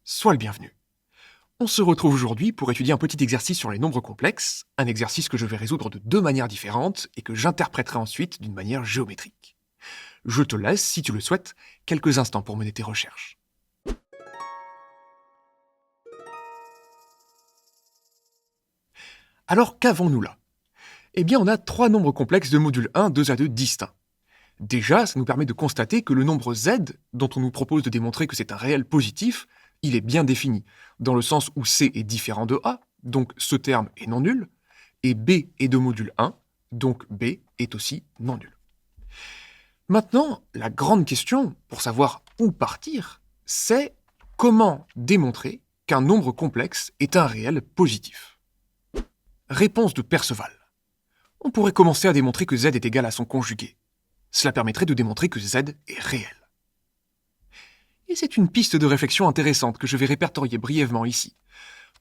Sois le bienvenu. On se retrouve aujourd'hui pour étudier un petit exercice sur les nombres complexes, un exercice que je vais résoudre de deux manières différentes et que j'interpréterai ensuite d'une manière géométrique. Je te laisse, si tu le souhaites, quelques instants pour mener tes recherches. Alors qu'avons-nous là? Eh bien, on a trois nombres complexes de module 1, 2 à 2 distincts. Déjà, ça nous permet de constater que le nombre z, dont on nous propose de démontrer que c'est un réel positif, il est bien défini, dans le sens où c est différent de a, donc ce terme est non nul, et b est de module 1, donc b est aussi non nul. Maintenant, la grande question, pour savoir où partir, c'est comment démontrer qu'un nombre complexe est un réel positif. Réponse de Perceval. On pourrait commencer à démontrer que z est égal à son conjugué. Cela permettrait de démontrer que z est réel. Et c'est une piste de réflexion intéressante que je vais répertorier brièvement ici.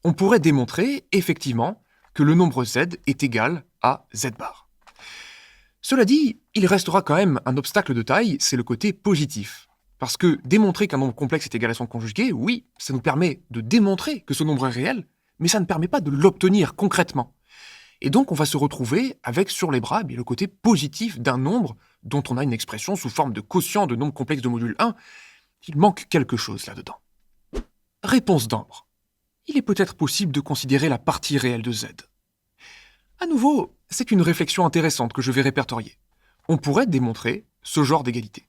On pourrait démontrer, effectivement, que le nombre z est égal à z bar. Cela dit, il restera quand même un obstacle de taille, c'est le côté positif. Parce que démontrer qu'un nombre complexe est égal à son conjugué, oui, ça nous permet de démontrer que ce nombre est réel, mais ça ne permet pas de l'obtenir concrètement. Et donc on va se retrouver avec sur les bras le côté positif d'un nombre dont on a une expression sous forme de quotient de nombre complexe de module 1. Il manque quelque chose là-dedans. Réponse d'Ambre. Il est peut-être possible de considérer la partie réelle de z. À nouveau, c'est une réflexion intéressante que je vais répertorier. On pourrait démontrer ce genre d'égalité.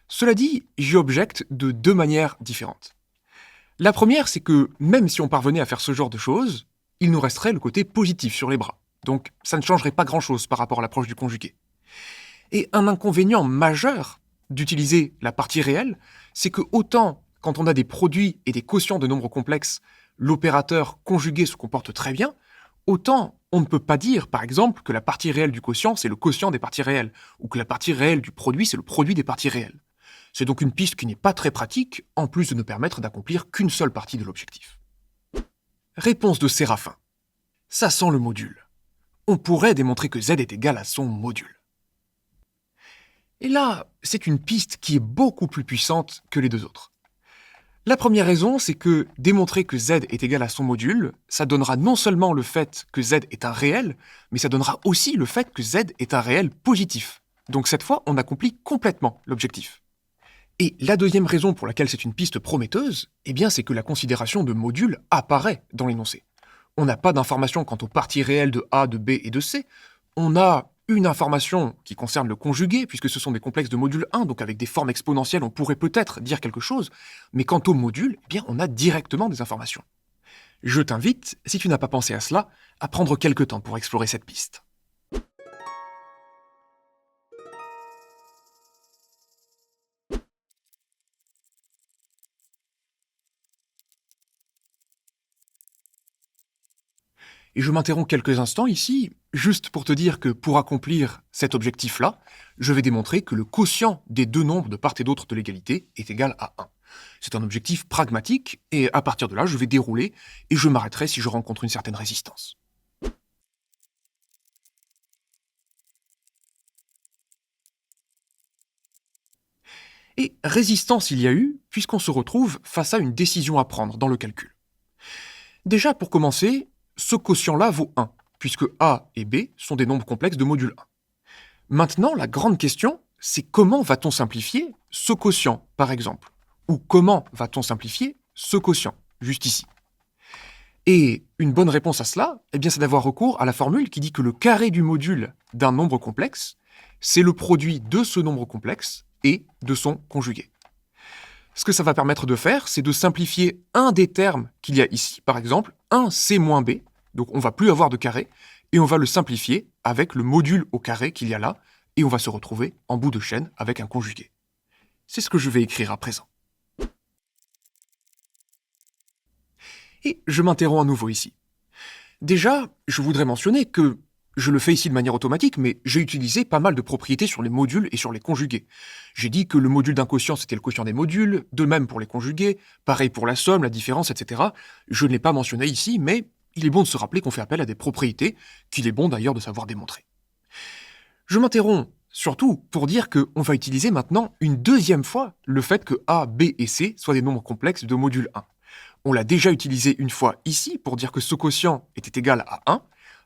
Cela dit, j'y objecte de deux manières différentes. La première, c'est que même si on parvenait à faire ce genre de choses, il nous resterait le côté positif sur les bras. Donc ça ne changerait pas grand-chose par rapport à l'approche du conjugué. Et un inconvénient majeur d'utiliser la partie réelle, c'est que autant quand on a des produits et des quotients de nombres complexes, l'opérateur conjugué se comporte très bien, autant on ne peut pas dire, par exemple, que la partie réelle du quotient, c'est le quotient des parties réelles, ou que la partie réelle du produit, c'est le produit des parties réelles. C'est donc une piste qui n'est pas très pratique, en plus de ne permettre d'accomplir qu'une seule partie de l'objectif. Réponse de Séraphin. Ça sent le module. On pourrait démontrer que z est égal à son module. Et là, c'est une piste qui est beaucoup plus puissante que les deux autres. La première raison, c'est que démontrer que z est égal à son module, ça donnera non seulement le fait que z est un réel, mais ça donnera aussi le fait que z est un réel positif. Donc cette fois, on accomplit complètement l'objectif. Et la deuxième raison pour laquelle c'est une piste prometteuse, eh bien c'est que la considération de module apparaît dans l'énoncé. On n'a pas d'information quant aux parties réelles de A, de B et de C. On a une information qui concerne le conjugué, puisque ce sont des complexes de module 1, donc avec des formes exponentielles, on pourrait peut-être dire quelque chose, mais quant au module, eh bien on a directement des informations. Je t'invite, si tu n'as pas pensé à cela, à prendre quelques temps pour explorer cette piste. Et je m'interromps quelques instants ici, juste pour te dire que pour accomplir cet objectif-là, je vais démontrer que le quotient des deux nombres de part et d'autre de l'égalité est égal à 1. C'est un objectif pragmatique, et à partir de là, je vais dérouler, et je m'arrêterai si je rencontre une certaine résistance. Et résistance il y a eu, puisqu'on se retrouve face à une décision à prendre dans le calcul. Déjà, pour commencer, ce quotient-là vaut 1, puisque A et B sont des nombres complexes de module 1. Maintenant, la grande question, c'est comment va-t-on simplifier ce quotient, par exemple? Ou comment va-t-on simplifier ce quotient, juste ici? Et une bonne réponse à cela, eh bien, c'est d'avoir recours à la formule qui dit que le carré du module d'un nombre complexe, c'est le produit de ce nombre complexe et de son conjugué. Ce que ça va permettre de faire, c'est de simplifier un des termes qu'il y a ici, par exemple, 1c moins b, donc on va plus avoir de carré, et on va le simplifier avec le module au carré qu'il y a là, et on va se retrouver en bout de chaîne avec un conjugué. C'est ce que je vais écrire à présent. Et je m'interromps à nouveau ici. Déjà, je voudrais mentionner que je le fais ici de manière automatique, mais j'ai utilisé pas mal de propriétés sur les modules et sur les conjugués. J'ai dit que le module d'un quotient, c'était le quotient des modules, de même pour les conjugués, pareil pour la somme, la différence, etc. Je ne l'ai pas mentionné ici, mais il est bon de se rappeler qu'on fait appel à des propriétés, qu'il est bon d'ailleurs de savoir démontrer. Je m'interromps surtout pour dire qu'on va utiliser maintenant une deuxième fois le fait que A, B et C soient des nombres complexes de module 1. On l'a déjà utilisé une fois ici pour dire que ce quotient était égal à 1,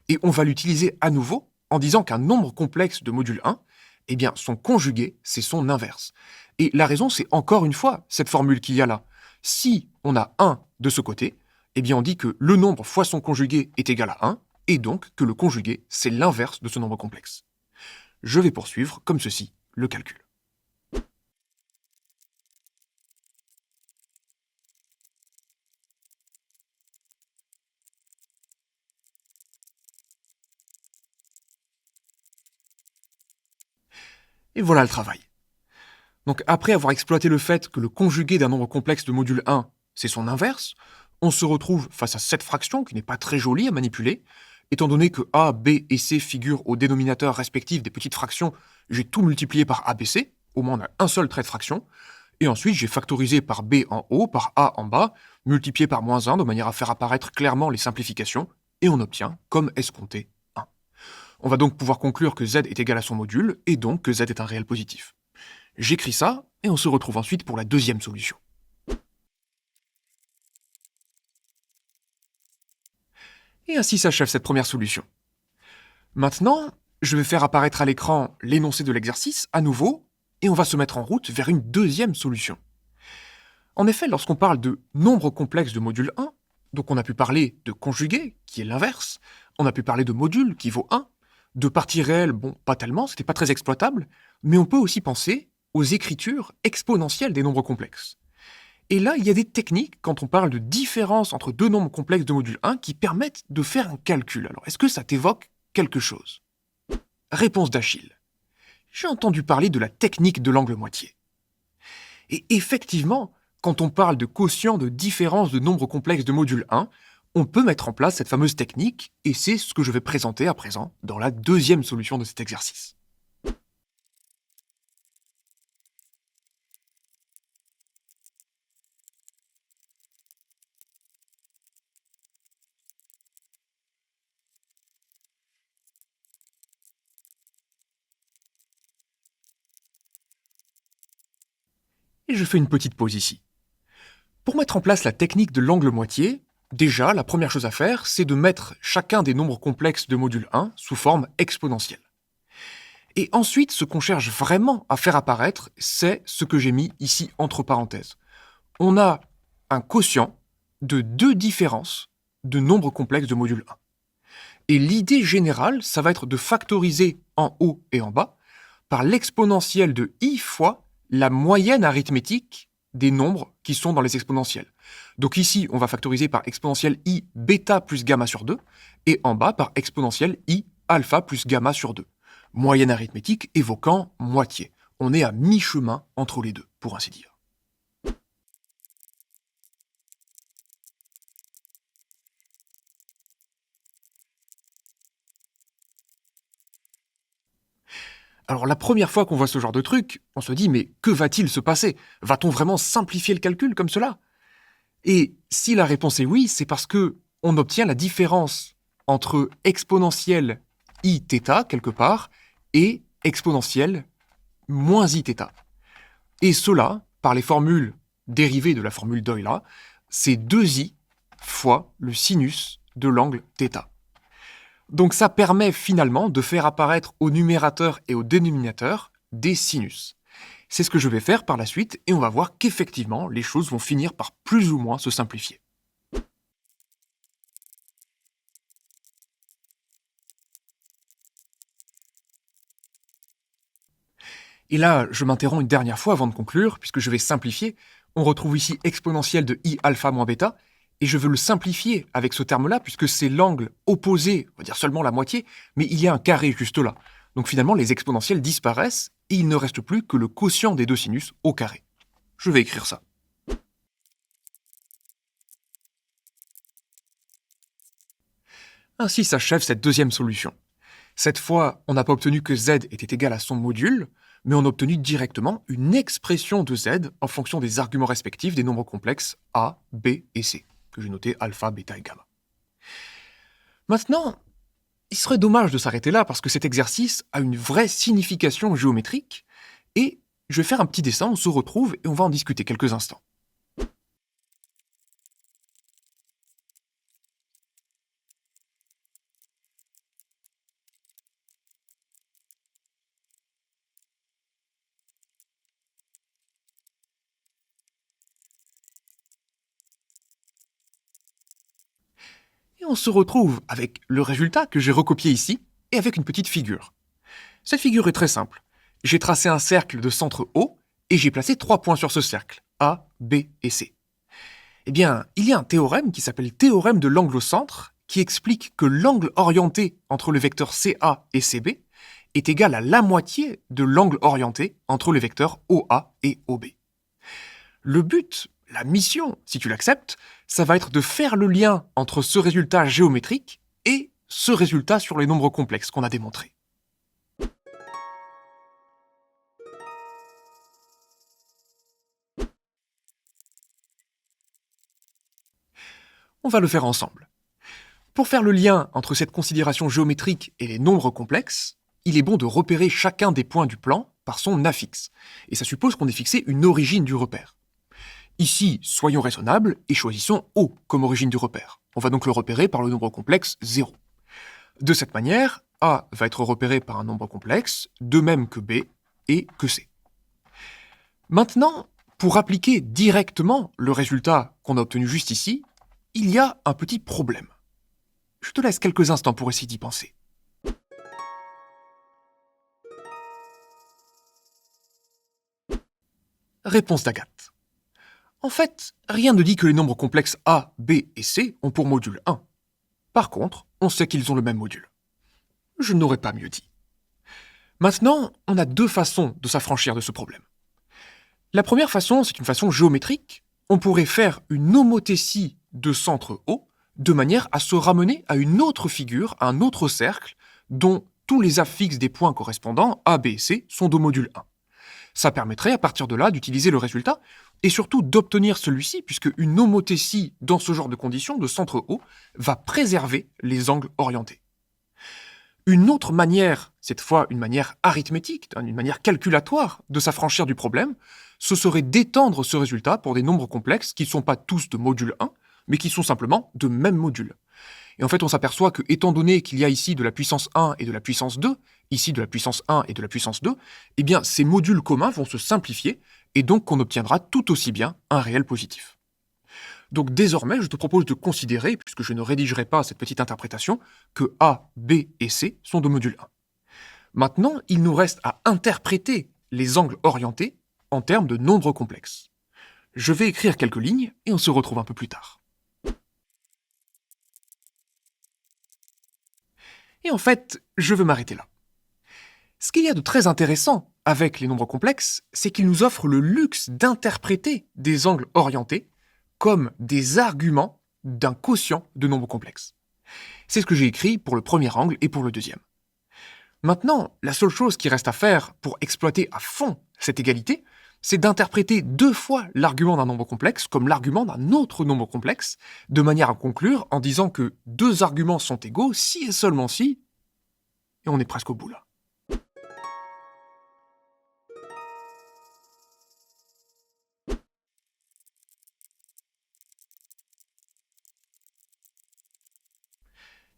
et on va l'utiliser à nouveau en disant qu'un nombre complexe de module 1, eh bien son conjugué, c'est son inverse. Et la raison, c'est encore une fois cette formule qu'il y a là. Si on a 1 de ce côté, eh bien on dit que le nombre fois son conjugué est égal à 1, et donc que le conjugué, c'est l'inverse de ce nombre complexe. Je vais poursuivre, comme ceci, le calcul. Et voilà le travail. Donc après avoir exploité le fait que le conjugué d'un nombre complexe de module 1, c'est son inverse, on se retrouve face à cette fraction qui n'est pas très jolie à manipuler. Étant donné que A, B et C figurent au dénominateur respectif des petites fractions, j'ai tout multiplié par ABC, au moins on a un seul trait de fraction, et ensuite j'ai factorisé par B en haut, par A en bas, multiplié par -1 de manière à faire apparaître clairement les simplifications, et on obtient, comme escompté, 1. On va donc pouvoir conclure que Z est égal à son module, et donc que Z est un réel positif. J'écris ça, et on se retrouve ensuite pour la deuxième solution. Et ainsi s'achève cette première solution. Maintenant, je vais faire apparaître à l'écran l'énoncé de l'exercice à nouveau, et on va se mettre en route vers une deuxième solution. En effet, lorsqu'on parle de nombre complexe de module 1, donc on a pu parler de conjugué, qui est l'inverse, on a pu parler de module, qui vaut 1, de parties réelles, bon, pas tellement, c'était pas très exploitable, mais on peut aussi penser aux écritures exponentielles des nombres complexes. Et là, il y a des techniques, quand on parle de différence entre deux nombres complexes de module 1, qui permettent de faire un calcul. Alors, est-ce que ça t'évoque quelque chose? Réponse d'Achille. J'ai entendu parler de la technique de l'angle moitié. Et effectivement, quand on parle de quotient de différence de nombres complexes de module 1, on peut mettre en place cette fameuse technique, et c'est ce que je vais présenter à présent dans la deuxième solution de cet exercice. Et je fais une petite pause ici. Pour mettre en place la technique de l'angle moitié, déjà, la première chose à faire, c'est de mettre chacun des nombres complexes de module 1 sous forme exponentielle. Et ensuite, ce qu'on cherche vraiment à faire apparaître, c'est ce que j'ai mis ici entre parenthèses. On a un quotient de deux différences de nombres complexes de module 1. Et l'idée générale, ça va être de factoriser en haut et en bas par l'exponentielle de i fois la moyenne arithmétique des nombres qui sont dans les exponentielles. Donc ici, on va factoriser par exponentielle i bêta plus gamma sur 2, et en bas par exponentielle i alpha plus gamma sur 2. Moyenne arithmétique évoquant moitié. On est à mi-chemin entre les deux, pour ainsi dire. Alors la première fois qu'on voit ce genre de truc, on se dit mais que va-t-il se passer? Va-t-on vraiment simplifier le calcul comme cela? Et si la réponse est oui, c'est parce que on obtient la différence entre exponentielle iθ quelque part et exponentielle moins iθ. Et cela, par les formules dérivées de la formule d'Euler, c'est 2i fois le sinus de l'angle θ. Donc ça permet finalement de faire apparaître au numérateur et au dénominateur des sinus. C'est ce que je vais faire par la suite et on va voir qu'effectivement les choses vont finir par plus ou moins se simplifier. Et là, je m'interromps une dernière fois avant de conclure, puisque je vais simplifier. On retrouve ici exponentielle de i alpha moins bêta, et je veux le simplifier avec ce terme-là, puisque c'est l'angle opposé, on va dire seulement la moitié, mais il y a un carré juste là. Donc finalement, les exponentielles disparaissent, et il ne reste plus que le quotient des deux sinus au carré. Je vais écrire ça. Ainsi s'achève cette deuxième solution. Cette fois, on n'a pas obtenu que z était égal à son module, mais on a obtenu directement une expression de z en fonction des arguments respectifs des nombres complexes a, b et c, que j'ai noté alpha, bêta et gamma. Maintenant, il serait dommage de s'arrêter là parce que cet exercice a une vraie signification géométrique, et je vais faire un petit dessin, on se retrouve et on va en discuter quelques instants. on se retrouve avec le résultat que j'ai recopié ici et avec une petite figure. Cette figure est très simple. J'ai tracé un cercle de centre O et j'ai placé 3 points sur ce cercle, A, B et C. Eh bien, il y a un théorème qui s'appelle théorème de l'angle au centre qui explique que l'angle orienté entre le vecteur CA et CB est égal à la moitié de l'angle orienté entre les vecteurs OA et OB. Le but, la mission, si tu l'acceptes, ça va être de faire le lien entre ce résultat géométrique et ce résultat sur les nombres complexes qu'on a démontré. On va le faire ensemble. Pour faire le lien entre cette considération géométrique et les nombres complexes, il est bon de repérer chacun des points du plan par son affixe, et ça suppose qu'on ait fixé une origine du repère. Ici, soyons raisonnables et choisissons O comme origine du repère. On va donc le repérer par le nombre complexe 0. De cette manière, A va être repéré par un nombre complexe, de même que B et que C. Maintenant, pour appliquer directement le résultat qu'on a obtenu juste ici, il y a un petit problème. Je te laisse quelques instants pour essayer d'y penser. Réponse d'Agathe. En fait, rien ne dit que les nombres complexes A, B et C ont pour module 1. Par contre, on sait qu'ils ont le même module. Je n'aurais pas mieux dit. Maintenant, on a 2 façons de s'affranchir de ce problème. La première façon, c'est une façon géométrique. On pourrait faire une homothétie de centre O de manière à se ramener à une autre figure, à un autre cercle, dont tous les affixes des points correspondants, A, B et C, sont de module 1. Ça permettrait à partir de là d'utiliser le résultat et surtout d'obtenir celui-ci, puisque une homothétie dans ce genre de conditions de centre O va préserver les angles orientés. Une autre manière, cette fois une manière arithmétique, une manière calculatoire de s'affranchir du problème, ce serait d'étendre ce résultat pour des nombres complexes qui ne sont pas tous de module 1, mais qui sont simplement de même module. Et en fait, on s'aperçoit que, étant donné qu'il y a ici de la puissance 1 et de la puissance 2, ici de la puissance 1 et de la puissance 2, eh bien, ces modules communs vont se simplifier, et donc qu'on obtiendra tout aussi bien un réel positif. Donc désormais, je te propose de considérer, puisque je ne rédigerai pas cette petite interprétation, que A, B et C sont de module 1. Maintenant, il nous reste à interpréter les angles orientés en termes de nombres complexes. Je vais écrire quelques lignes, et on se retrouve un peu plus tard. Et en fait, je veux m'arrêter là. Ce qu'il y a de très intéressant avec les nombres complexes, c'est qu'ils nous offrent le luxe d'interpréter des angles orientés comme des arguments d'un quotient de nombres complexes. C'est ce que j'ai écrit pour le premier angle et pour le deuxième. Maintenant, la seule chose qui reste à faire pour exploiter à fond cette égalité, c'est d'interpréter 2 fois l'argument d'un nombre complexe comme l'argument d'un autre nombre complexe, de manière à conclure en disant que 2 arguments sont égaux si et seulement si, et on est presque au bout là.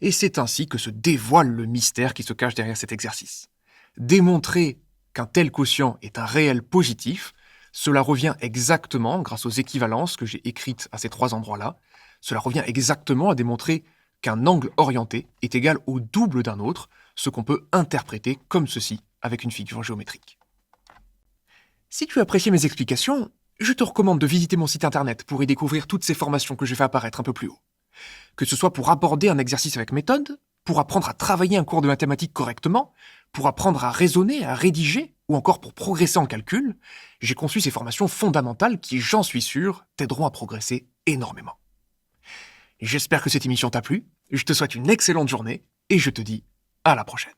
Et c'est ainsi que se dévoile le mystère qui se cache derrière cet exercice. Démontrer qu'un tel quotient est un réel positif, cela revient exactement, grâce aux équivalences que j'ai écrites à ces 3 endroits-là, cela revient exactement à démontrer qu'un angle orienté est égal au double d'un autre, ce qu'on peut interpréter comme ceci avec une figure géométrique. Si tu as apprécié mes explications, je te recommande de visiter mon site internet pour y découvrir toutes ces formations que j'ai fait apparaître un peu plus haut. Que ce soit pour aborder un exercice avec méthode, pour apprendre à travailler un cours de mathématiques correctement, pour apprendre à raisonner, à rédiger, ou encore pour progresser en calcul, j'ai conçu ces formations fondamentales qui, j'en suis sûr, t'aideront à progresser énormément. J'espère que cette émission t'a plu, je te souhaite une excellente journée, et je te dis à la prochaine.